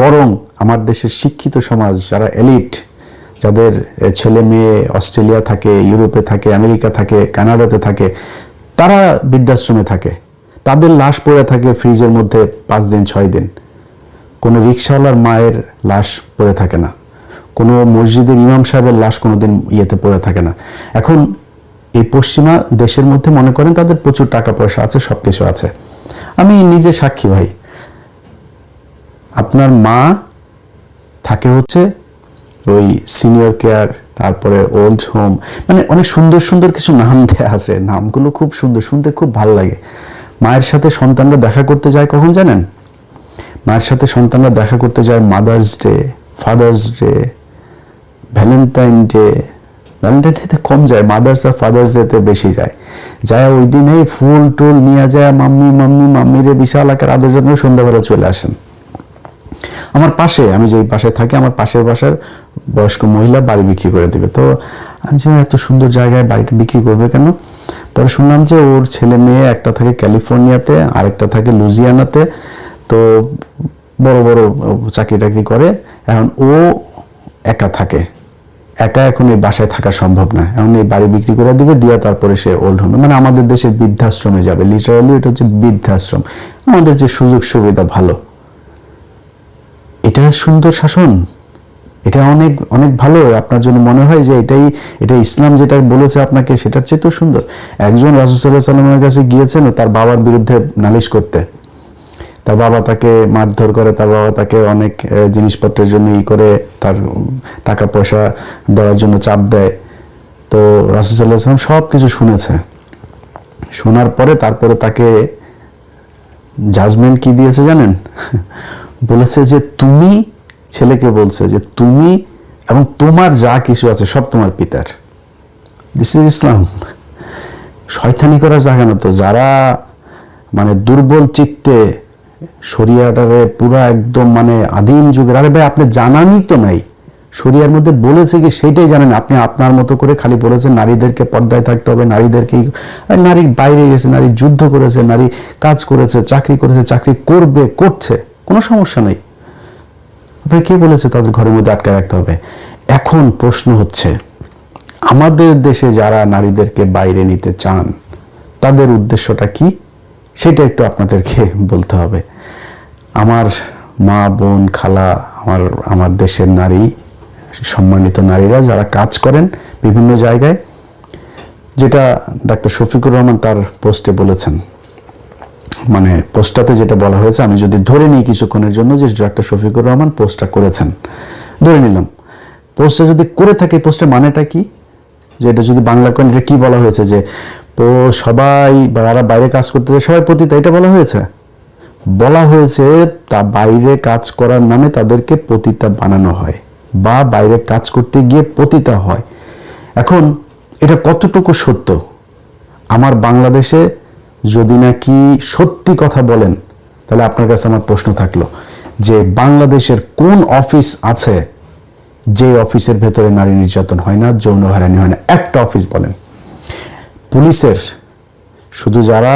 বরং আমার দেশের শিক্ষিত সমাজ, যারা এলিট, যাদের ছেলে মেয়ে অস্ট্রেলিয়া থাকে, ইউরোপে থাকে, আমেরিকা থাকে, কানাডাতে থাকে, তারা বৃদ্ধাশ্রমে থাকে, তাদের লাশ পড়ে থাকে ফ্রিজের মধ্যে 5 দিন 6 দিন। কোনো রিক্সাওয়ালার মায়ের লাশ পড়ে থাকে না, কোনো মসজিদের ইমাম সাহেবের লাশ কোনোদিন পড়ে থাকে না। এখন এই পশ্চিমা দেশের মধ্যে মনে করেন তাদের প্রচুর টাকা পয়সা আছে, সবকিছু আছে। আমি নিজে সাক্ষী ভাই, আপনার মা থাকে হচ্ছে ওই সিনিয়র কেয়ার, তারপরে ওল্ড হোম, মানে অনেক সুন্দর সুন্দর কিছু নাম দেওয়া আছে, নামগুলো খুব সুন্দর, শুনতে খুব ভালো লাগে। মায়ের সাথে সন্তানরা দেখা করতে যায় কখন জানেন? মায়ের সাথে সন্তানরা দেখা করতে যায় mother's day, father's day, Valentine ডেতে কম যায়, মাদার্স আর ফাদার্স ডেতে বেশি যায়। ওই দিনে ফুল টুল নিয়ে যায়, মাম্মিরে বিশাল আকার আদর যত্ন, সন্ধ্যাবেলা চলে আসেন। আমার পাশে, আমি যেই বাসায় থাকি, আমার পাশের বাসার বয়স্ক মহিলা বাড়ি বিক্রি করে দিবে। তো আমি যে এত সুন্দর জায়গায় বাড়িটা বিক্রি করবে কেন? পরে শুনলাম যে ওর ছেলে মেয়ে, একটা থাকে ক্যালিফোর্নিয়াতে, আরেকটা থাকে লুজিয়ানাতে, তো বড় বড় চাকরি টাকরি করে। এখন ও একা থাকে, এখন এই বাসায় থাকা সম্ভব না, এখন এই বাড়ি বিক্রি করে দিবে, দিয়া তারপরে সে ওল্ড হোমে, মানে আমাদের দেশের বৃদ্ধাশ্রমে যাবে। লিটারালি এটা হচ্ছে বৃদ্ধাশ্রম। আমাদের যে সুযোগ সুবিধা ভালো, এটা সুন্দর শাসন, এটা অনেক অনেক ভালো। আপনার জন্য মনে হয় যে এটা ইসলাম যেটা বলেছে আপনাকে, সেটার চেয়ে তো সুন্দর। একজন রাসূল সাল্লাল্লাহু আলাইহি ওয়াসাল্লামের কাছে গিয়েছেন তার বাবার বিরুদ্ধে নালিশ করতে। তার বাবা তাকে মারধর করে, তার বাবা তাকে অনেক জিনিসপত্রের জন্য করে, তার টাকা পয়সা দেওয়ার জন্য চাপ দেয়। তো রাসূল সাল্লাল্লাহু আলাইহি ওয়াসাল্লাম সব কিছু শুনেছে। শোনার পরে তারপরে তাকে জাজমেন্ট কি দিয়েছে জানেন? বলেছে যে তুমি, ছেলেকে বলছে যে তুমি এবং তোমার যা কিছু আছে সব তোমার পিতার। দিস ইজ ইসলাম। শয়তানি করার জায়গা না তো। যারা মানে দুর্বল চিত্তে শরিয়াটারে পুরা একদম মানে আদিম যুগের, আরে ভাই আপনি জানানই তো নাই শরিয়ার মধ্যে বলেছে কি সেইটাই জানেন। আপনি আপনার মতো করে খালি বলেছেন নারীদেরকে পর্দায় থাকতে হবে, নারীদেরকে, নারী বাইরে গেছে, নারী যুদ্ধ করেছে, নারী কাজ করেছে, চাকরি করেছে, চাকরি করবে, করছে, কোনো সমস্যা নেই। আপনি কে বলেছে তাদের ঘরের মধ্যে আটকে রাখতে হবে? এখন প্রশ্ন হচ্ছে আমাদের দেশে যারা নারীদেরকে বাইরে নিতে চান তাদের উদ্দেশ্যটা কি, সেটা একটু আপনাদেরকে বলতে হবে। আমার মা, বোন, খালা, আমার দেশের নারী, সম্মানিত নারীরা যারা কাজ করেন বিভিন্ন জায়গায়, যেটা ডাক্তার শফিকুর রহমান তার পোস্টে বলেছেন, মানে পোস্টটাতে যেটা বলা হয়েছে, আমি যদি ধরে নিই কিছুক্ষণের জন্য যে ডাক্তার শফিকুর রহমান পোস্টটা করেছেন, ধরে নিলাম পোস্টটা যদি করে থাকে, পোস্টের মানেটা কি, যে এটা যদি বাংলা করেন এটা কি বলা হয়েছে, যে সবাই যারা বাইরে কাজ করতে যায় সবাই পতিতা, এটা বলা হয়েছে? বলা হয়েছে তা বাইরে কাজ করার নামে তাদেরকে পতিতা বানানো হয় বা বাইরে কাজ করতে গিয়ে পতিতা হয়। এখন এটা কতটুকু সত্য? আমার বাংলাদেশে যদি নাকি সত্যি কথা বলেন, তাহলে আপনার কাছে আমার প্রশ্ন থাকলো যে বাংলাদেশের কোন অফিস আছে যে অফিসের ভেতরে নারী নির্যাতন হয় না, যৌন হয়রানি হয় না? একটা অফিস বলেন। পুলিশের শুধু যারা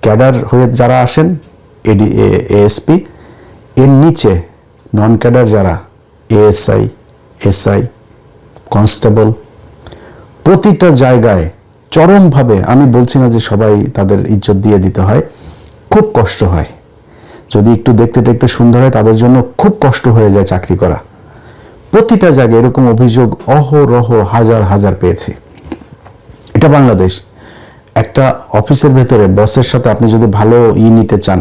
ক্যাডার হয়ে যারা আসেন, এএসপি, এর নিচে নন ক্যাডার যারা এএসআই, এসআই, কনস্টেবল, প্রতিটা জায়গায় চরমভাবে, আমি বলছি না যে সবাই তাদের ইজ্জত দিয়ে দিতে হয়, খুব কষ্ট হয়। যদি একটু দেখতে দেখতে সুন্দর হয় তাদের জন্য খুব কষ্ট হয়ে যায় চাকরি করা। প্রতিটা জায়গায় এরকম অভিযোগ অহরহ হাজার হাজার পেয়েছি। এটা বাংলাদেশ। একটা অফিসের ভেতরে বসের সাথে আপনি যদি ভালো নিতে চান,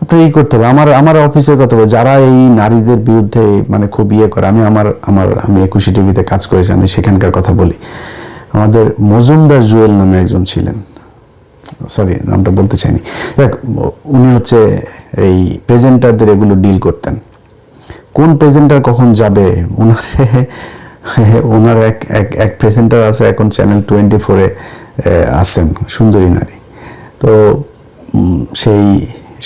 আপনি করতে হবে। আমার অফিসের কথা বলে যারা এই নারীদের বিরুদ্ধে মানে খুব করে, আমি 21 টিভিতে কাজ করেছি, আমি সেখানকার কথা বলি। আমাদের মজুমদার জুয়েল নামে একজন ছিলেন, সরি নামটা বলতে চাইনি, দেখ উনি হচ্ছে এই প্রেজেন্টারদের এগুলো ডিল করতেন। কোন প্রেজেন্টার কখন যাবে, ওনার এক প্রেজেন্টার আছে এখন চ্যানেল 24-এ আছেন, সুন্দরী নারী। তো সেই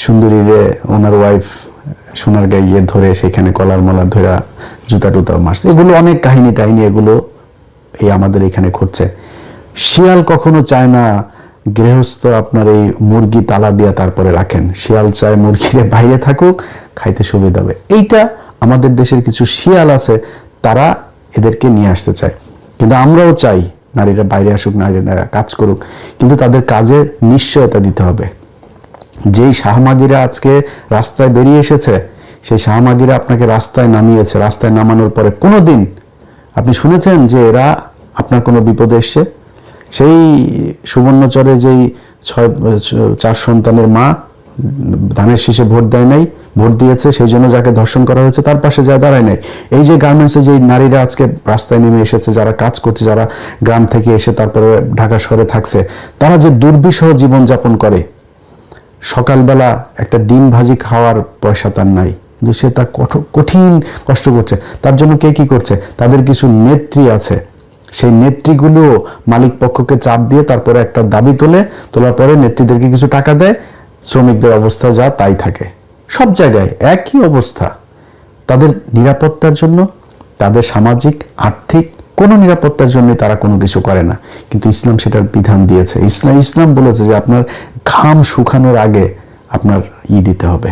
সুন্দরীরে ওনার ওয়াইফ সোনার গায়ে গিয়ে ধরে সেখানে কলার মলার ধরে জুতা টুতা মারছে। এগুলো অনেক কাহিনী টাহিনী, এগুলো এই আমাদের এখানে ঘটছে। শিয়াল কখনো চায় না গৃহস্থ আপনার এই মুরগি তালা দিয়া তারপরে রাখেন। শিয়াল চায় মুরগিরে বাইরে থাকুক, খাইতে সুবিধা হবে। এইটা আমাদের দেশের কিছু শিয়াল আছে, তারা এদেরকে নিয়ে আসতে চায়। কিন্তু আমরাও চাই নারীরা বাইরে আসুক, নারীরা কাজ করুক, কিন্তু তাদের কাজে নিশ্চয়তা দিতে হবে। যেই শাহমাগিরা আজকে রাস্তায় বেরিয়ে এসেছে, সেই শাহমাগিরা আপনাকে রাস্তায় নামিয়েছে। রাস্তায় নামানোর পরে কোনোদিন আপনি শুনেছেন যে এরা আপনার কোনো বিপদে এসছে? সেই সুবর্ণচরে যেই 4 সন্তানের মা ধানের শীষে ভোট দেয় নাই, ভোট দিয়েছে, সেই জন্য যাকে ধর্ষণ করা হয়েছে তার পাশে যা দাঁড়ায় নাই। এই যে গার্মেন্টসে যে নারীরা আজকে রাস্তায় নেমে এসেছে, যারা কাজ করছে, যারা গ্রাম থেকে এসে তারপরে ঢাকা শহরে থাকছে, তারা যে দুর্বিষহ জীবনযাপন করে, সকালবেলা একটা ডিম ভাজি খাওয়ার পয়সা তার নাই, কিন্তু সে তার কঠিন কষ্ট করছে। তার জন্য কে কি করছে? তাদের কিছু নেত্রী আছে, সেই নেত্রীগুলো মালিক পক্ষকে চাপ দিয়ে তারপরে একটা দাবি তোলার পরে নেত্রীদেরকে কিছু টাকা দেয়, শ্রমিকদের অবস্থা যা তাই থাকে। সব জায়গায় একই অবস্থা। তাদের নিরাপত্তার জন্য, তাদের সামাজিক আর্থিক কোনো নিরাপত্তার জন্য তারা কোনো কিছু করে না, কিন্তু ইসলাম সেটার বিধান দিয়েছে। ইসলাম বলেছে যে আপনার ঘাম শুকানোর আগে আপনার দিতে হবে।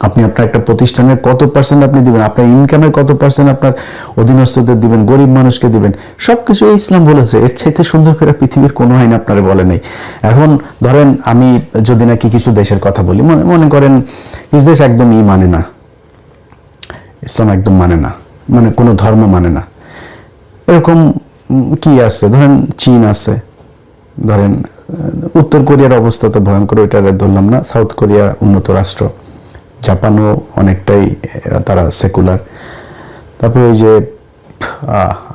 আপনি আপনার একটা প্রতিষ্ঠানের কত % আপনি দিবেন, আপনার ইনকামের কত % আপনার অধীনস্থদের দিবেন, গরিব মানুষকে দিবেন, সবকিছু ইসলাম বলেছে। এর চাইতে সুন্দর করে পৃথিবীর কোনো আইন আপনারা বলে নেই। এখন ধরেন আমি যদি নাকি কিছু দেশের কথা বলি, মনে করেন কিছু দেশ একদমই মানে না, ইসলাম একদম মানে না, মানে কোনো ধর্ম মানে না, এরকম কি আছে? ধরেন চীন আছে, ধরেন উত্তর কোরিয়ার অবস্থা তো ভয়ঙ্কর, ওইটা ধরলাম না। সাউথ কোরিয়া উন্নত রাষ্ট্র, জাপানও অনেকটাই তারা সেকুলার। তারপরে ওই যে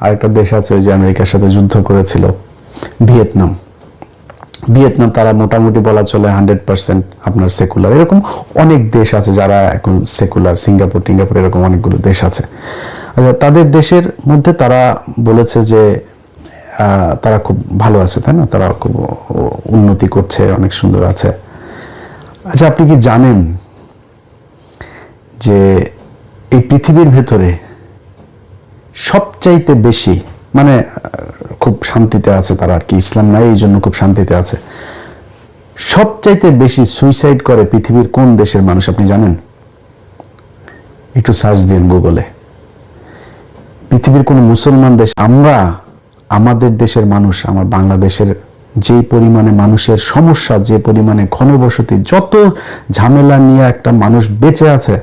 আরেকটা দেশ আছে ওই যে আমেরিকার সাথে যুদ্ধ করেছিল, ভিয়েতনাম, তারা মোটামুটি বলা চলে 100% আপনার সেকুলার। এরকম অনেক দেশ আছে যারা এখন সেকুলার, সিঙ্গাপুর এরকম অনেকগুলো দেশ আছে। আচ্ছা, তাদের দেশের মধ্যে তারা বলেছে যে তারা খুব ভালো আছে, তাই না? তারা খুব উন্নতি করছে, অনেক সুন্দর আছে। আচ্ছা, আপনি কি জানেন যে এই পৃথিবীর ভেতরে সবচাইতে বেশি, মানে খুব শান্তিতে আছে তারা, আর কি ইসলাম নাই এই জন্য খুব শান্তিতে আছে, সবচাইতে বেশি সুইসাইড করে পৃথিবীর কোন দেশের মানুষ আপনি জানেন? একটু সার্চ দিন গুগলে। পৃথিবীর কোন মুসলমান দেশ, আমরা আমাদের দেশের মানুষ, আমার বাংলাদেশের যে পরিমাণে মানুষের সমস্যা, যে পরিমাণে ঘনবসতি, যত ঝামেলা নিয়ে একটা মানুষ বেঁচে আছে,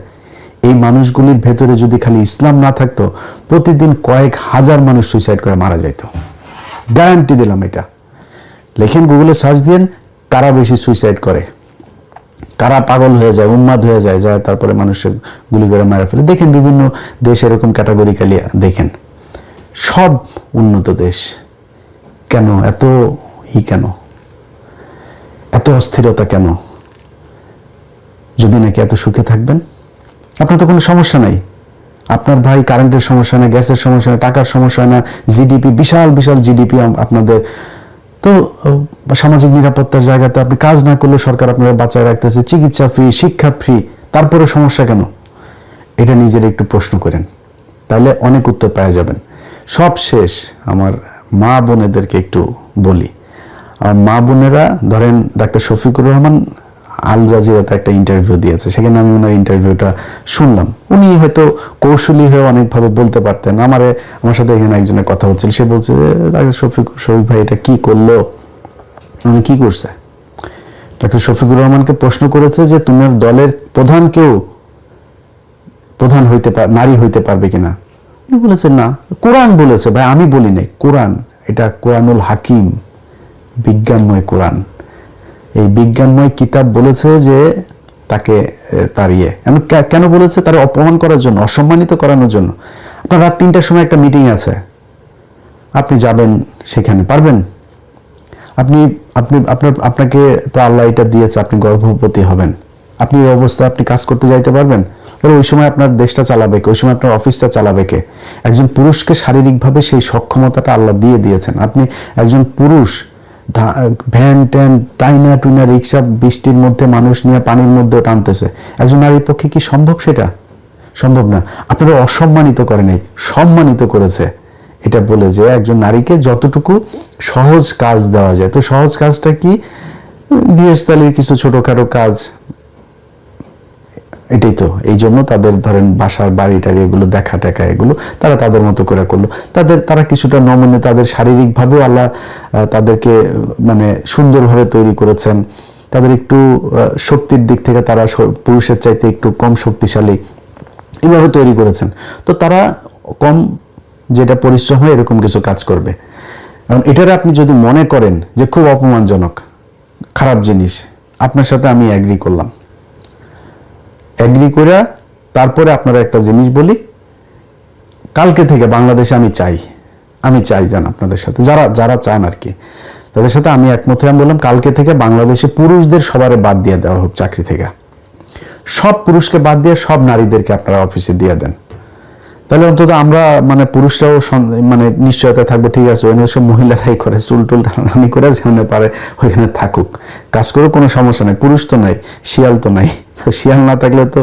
এই মানুষগুলির ভেতরে যদি খালি ইসলাম না থাকতো, প্রতিদিন কয়েক হাজার মানুষ সুইসাইড করে মারা যাইত। গ্যারান্টি দিলাম এটা। লেখেন গুগলে সার্চ দিন, কারা বেশি সুইসাইড করে, কারা পাগল হয়ে যায়, উন্মাদ হয়ে যায়, যায় তারপরে মানুষের গুলি করে মারা ফেলে। দেখেন বিভিন্ন দেশ এরকম ক্যাটাগরিক্যালি দেখেন, সব উন্নত দেশ। কেন এত কেন এত অস্থিরতা কেন? যদি নাকি এত সুখে থাকবেন, আপনার তো কোনো সমস্যা নাই। আপনার ভাই কারেন্টের সমস্যা না, গ্যাসের সমস্যা না, টাকার সমস্যা না, জিডিপি বিশাল বিশাল জিডিপি আপনাদের, তো সামাজিক নিরাপত্তার জায়গাতে আপনি কাজ না করলে সরকার আপনারা বাঁচায় রাখতেছে, চিকিৎসা ফ্রি, শিক্ষা ফ্রি, তারপরে সমস্যা কেন? এটা নিজের একটু প্রশ্ন করেন, তাহলে অনেক উত্তর পাওয়া যাবেন। সব শেষ, আমার মা বোনেদেরকে একটু বলি। আমার মা বোনেরা ধরেন, ডাক্তার শফিকুর রহমান আল জাজিরাতে একটা ইন্টারভিউ দিয়েছে, সেখানে আমি ওনার ইন্টারভিউটা শুনলাম। উনি হয়তো কৌশলী হয়ে অনেকভাবে বলতে পারতেন। আমার সাথে এখানে একজনের কথা হচ্ছিল, সে বলছে ডাক্তার শফিক ভাই এটা কি করলো, উনি কি করছে? ডাক্তার শফিকুর রহমানকে প্রশ্ন করেছে যে তোমার দলের প্রধান কেউ প্রধান হইতে নারী হইতে পারবে কিনা? উনি বলেছে না, কোরআন বলেছে। ভাই আমি বলি নাই, কোরআন, এটা কোরআনুল হাকিম, বিজ্ঞানময় কোরআন, এই বিজ্ঞানময় কিতাব বলেছে যে তাকে তার কেন বলেছে? তার অপমান করার জন্য, অসম্মানিত করানোর জন্য। আপনার রাত 3টার সময় একটা মিটিং আছে, আপনি যাবেন সেখানে, পারবেন? আপনাকে তো আল্লাহ এটা দিয়েছে, আপনি গর্ভবতী হবেন, আপনি এই অবস্থায় আপনি কাজ করতে যাইতে পারবেন? তাহলে ওই সময় আপনার দেশটা চালাবে কে? ওই সময় আপনার অফিসটা চালাবে কে? একজন পুরুষকে শারীরিকভাবে সেই সক্ষমতাটা আল্লাহ দিয়ে দিয়েছেন। আপনি একজন পুরুষ ভ্যান ট্যান টাইনা টুইনা রিক্সা বৃষ্টির মধ্যে মানুষ নিয়ে পানির মধ্যে টানতেছে, একজন নারীর পক্ষে কি সম্ভব? সেটা সম্ভব না। আপনারা অসম্মানিত করে নাই, সম্মানিত করেছে। এটা বলে যে একজন নারীকে যতটুকু সহজ কাজ দেওয়া যায়, তো সহজ কাজটা কি? গৃহস্থালির কিছু ছোটখাটো কাজ, এটাই তো। এই জন্য তাদের ধরেন বাসার বাড়ি টাড়ি এগুলো দেখা টেকা, এগুলো তারা তাদের মতো করে করলো। তারা কিছুটা নমনীয়, তাদের শারীরিকভাবেও আল্লাহ তাদেরকে মানে সুন্দরভাবে তৈরি করেছেন। তাদের একটু শক্তির দিক থেকে তারা পুরুষের চাইতে একটু কম শক্তিশালী, এভাবে তৈরি করেছেন। তো তারা কম যেটা পরিশ্রম হয় এরকম কিছু কাজ করবে। এখন এটারে আপনি যদি মনে করেন যে খুব অপমানজনক, খারাপ জিনিস, আপনার সাথে আমি অ্যাগ্রি করলাম। অ্যাগ্রি করে তারপরে আপনারা একটা জিনিস বলি, কালকে থেকে বাংলাদেশে আমি চাই যান আপনাদের সাথে, যারা চান আর কি, তাদের সাথে আমি একমত হয়ে বললাম কালকে থেকে বাংলাদেশে পুরুষদের সবারে বাদ দিয়ে দেওয়া হোক চাকরি থেকে। সব পুরুষকে বাদ দিয়ে সব নারীদেরকে আপনারা অফিসে দিয়ে দেন। তাহলে অন্তত আমরা মানে পুরুষরাও মানে নিশ্চয়তা থাকবো, ঠিক আছে ওই সব মহিলারাই করে, চুল টুল টানানি করে যেখানে পারে ওইখানে থাকুক, কাজ করে, কোনো সমস্যা নেই। পুরুষ তো নাই, শিয়াল তো নাই, তো শিয়াল না থাকলে তো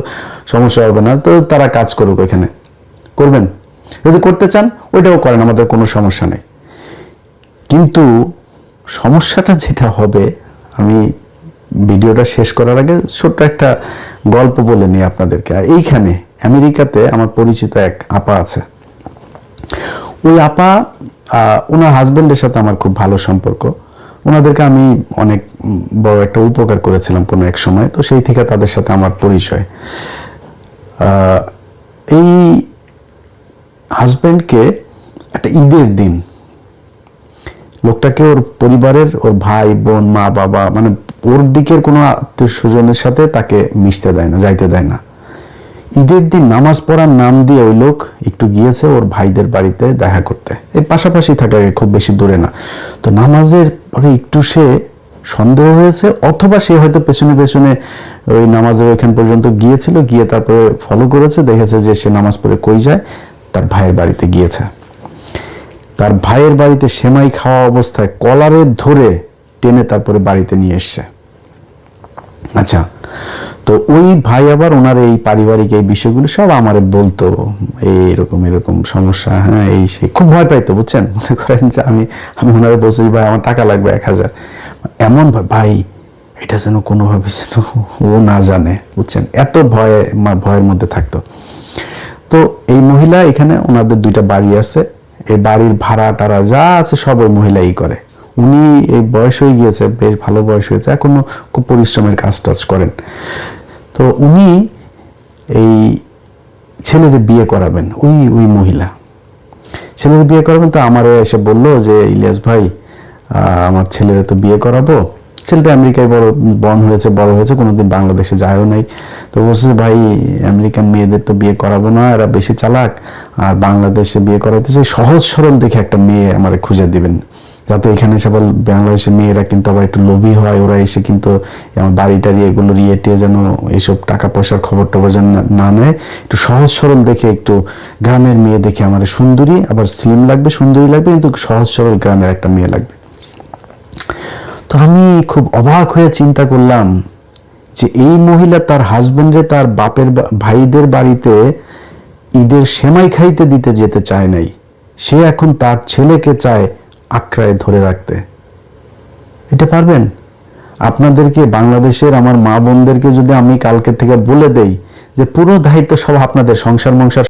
সমস্যা হবে না। তো তারা কাজ করুক, ওইখানে করবেন। যদি করতে চান ওইটাও করেন, আমাদের কোনো সমস্যা নেই। কিন্তু সমস্যাটা যেটা হবে, আমি ভিডিওটা শেষ করার আগে ছোট্ট একটা গল্প বলে নিই আপনাদেরকে। এইখানে আমেরিকাতে আমার পরিচিত এক আপা আছে। ওই আপা, ওনার হাজবেন্ডের সাথে আমার খুব ভালো সম্পর্ক। ওনাদেরকে আমি অনেক বড় একটা উপকার করেছিলাম কোনো এক সময়, তো সেই থেকে তাদের সাথে আমার পরিচয়। এই হাজবেন্ডকে একটা ঈদের দিন লোকটাকে ওর পরিবারের, ওর ভাই বোন মা বাবা, মানে ওর দিকের কোনো আত্মীয় স্বজনের সাথে তাকে মিশতে দেয় না, যাইতে দেয় না। ঈদের দিন নামাজ পড়ার নাম দিয়ে ওই লোক একটু গিয়েছে ওর ভাইদের বাড়িতে দেখা করতে, এই পাশাপাশি থাকে, খুব বেশি দূরে না। তো নামাজের পরে একটু সে সন্দেহ হয়েছে, অথবা সে হয়তো পেছনে পেছনে ওই নামাজের ওইখান পর্যন্ত গিয়েছিল, গিয়ে তারপরে ফলো করেছে, দেখেছে যে সে নামাজ পড়ে কই যায়, তার ভাইয়ের বাড়িতে গিয়েছে। তার ভাইয়ের বাড়িতে সেমাই খাওয়া অবস্থায় কলারে ধরে টেনে তারপরে বাড়িতে নিয়ে এসছে। আচ্ছা, তো ওই ভাই আবার ওনার এই পারিবারিক এই বিষয়গুলো সব আমারে বলতো, এরকম এরকম সমস্যা, হ্যাঁ এই সে, খুব ভয় পাইতো বুঝছেন। মনে করেন যে আমি ওনারে বলছি ভাই আমার টাকা লাগবে 1000, এমন ভাই এটা যেন কোনোভাবে যেন ও না জানে, বুঝছেন, এত ভয়ের মধ্যে থাকতো। তো এই মহিলা এখানে ওনাদের 2টা বাড়ি আছে, এই বাড়ির ভাড়া টাড়া যা আছে সব ওই মহিলাই করে। উনি এই বয়স হয়ে গিয়েছে, বেশ ভালো বয়স হয়েছে, এখনো খুব পরিশ্রমের কাজ টাজ করেন। তো উনি এই ছেলের বিয়ে করাবেন, ওই মহিলা ছেলের বিয়ে করাবেন। তো আমারে এসে বললো যে ইলিয়াস ভাই আমার ছেলের তো বিয়ে করাবো। ছেলেটা আমেরিকায় বড় হয়েছে, কোনোদিন বাংলাদেশে যায়ও নাই। তো বলছে ভাই আমেরিকান মেয়েদের তো বিয়ে করাবো না, এরা বেশি চালাক, আর বাংলাদেশে বিয়ে করাইতে চাই, সহজ সরল দেখে একটা মেয়ে আমার খুঁজে দিবেন, যাতে এখানে সবাই বাংলাদেশের মেয়েরা কিন্তু আবার একটু লোভী হয়, ওরা এসে কিন্তু আমার বাড়িটারি এগুলো টিয়ে যেন এইসব টাকা পয়সার খবর টবর যেন না নেয়, একটু সহজ সরল দেখে, একটু গ্রামের মেয়ে দেখে আমার সুন্দরী, আবার স্লিম লাগবে, সুন্দরী লাগবে, কিন্তু সহজ সরল গ্রামের একটা মেয়ে লাগবে। তো আমি খুব অবাক হয়ে চিন্তা করলাম যে এই মহিলা তার হাজবেন্ডে তার বাপের ভাইদের বাড়িতে ঈদের সেমাই খাইতে দিতে যেতে চায় নাই, সে এখন তার ছেলেকে চায় আঁকড়ায় ধরে রাখতে। এটা পারবেন? আপনাদেরকে, বাংলাদেশের আমার মা বোনদেরকে যদি আমি কালকে থেকে বলে দেই যে পুরো দায়িত্ব সব আপনাদের, সংসার